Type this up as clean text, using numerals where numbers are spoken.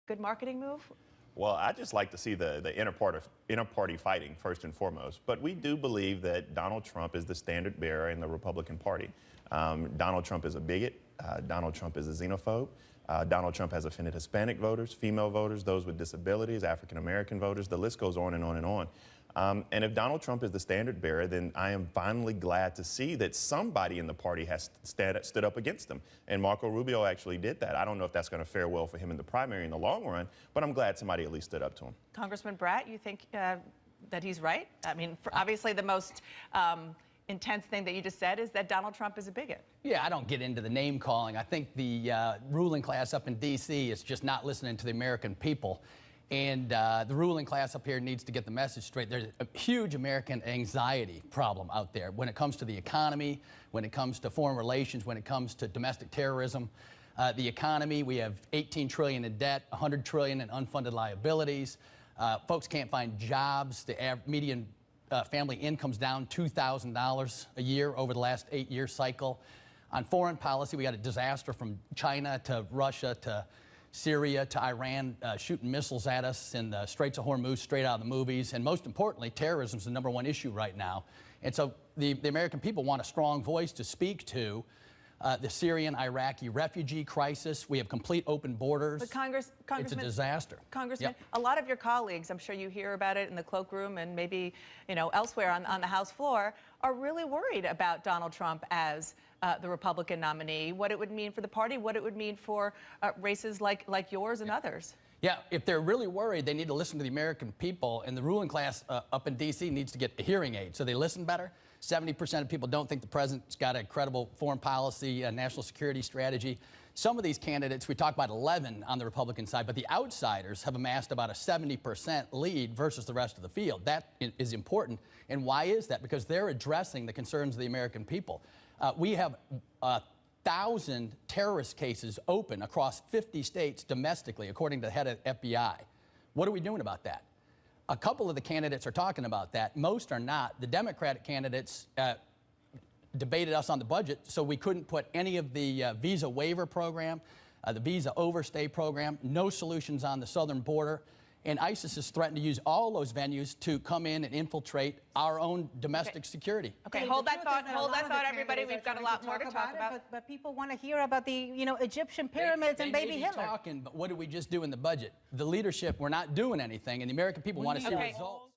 Good marketing move? Well, I just like to see the inter-party fighting first and foremost. But we do believe that Donald Trump is the standard bearer in the Republican Party. Donald Trump is a bigot. Donald Trump is a xenophobe. Donald Trump has offended Hispanic voters, female voters, those with disabilities, African-American voters. The list goes on and on and on. And if Donald Trump is the standard bearer, then I am finally glad to see that somebody in the party has stood up against him. And Marco Rubio actually did that. I don't know if that's going to fare well for him in the primary in the long run, but I'm glad somebody at least stood up to him. Congressman Bratt, you think that he's right? I mean, obviously the most intense thing that you just said is that Donald Trump is a bigot. Yeah, I don't get into the name calling. I think the ruling class up in D.C. is just not listening to the American people. And the ruling class up here needs to get the message straight. There's a huge American anxiety problem out there when it comes to the economy, when it comes to foreign relations, when it comes to domestic terrorism. The economy, we have $18 trillion in debt, $100 trillion in unfunded liabilities. Folks can't find jobs. The median family income's down $2,000 a year over the last 8-year cycle. On foreign policy, we got a disaster from China to Russia to Syria to Iran shooting missiles at us in the Straits of Hormuz, straight out of the movies. And most importantly, terrorism is the #1 issue right now. And so the American people want a strong voice to speak to the Syrian, Iraqi refugee crisis. We have complete open borders. But Congressman, it's a disaster. Congressman, yep. A lot of your colleagues, I'm sure you hear about it in the cloakroom and maybe elsewhere on the House floor, are really worried about Donald Trump as the Republican nominee, what it would mean for the party, what it would mean for races like yours and others. Yeah, if they're really worried, they need to listen to the American people, and the ruling class up in D.C. needs to get a hearing aid so they listen better. 70% of people don't think the president's got a credible foreign policy, national security strategy. Some of these candidates, we talk about 11 on the Republican side, but the outsiders have amassed about a 70% lead versus the rest of the field. That is important. And why is that? Because they're addressing the concerns of the American people. We have 1,000 terrorist cases open across 50 states domestically, according to the head of FBI. What are we doing about that? A couple of the candidates are talking about that. Most are not. The Democratic candidates debated us on the budget, so we couldn't put any of the visa waiver program, the visa overstay program, no solutions on the southern border. And ISIS has threatened to use all those venues to come in and infiltrate our own domestic security. Okay, hold that thought, everybody. We've got a lot more to talk about. But people want to hear about the, Egyptian pyramids and baby Hitler. Talking, but what did we just do in the budget? The leadership, we're not doing anything, and the American people want to see results.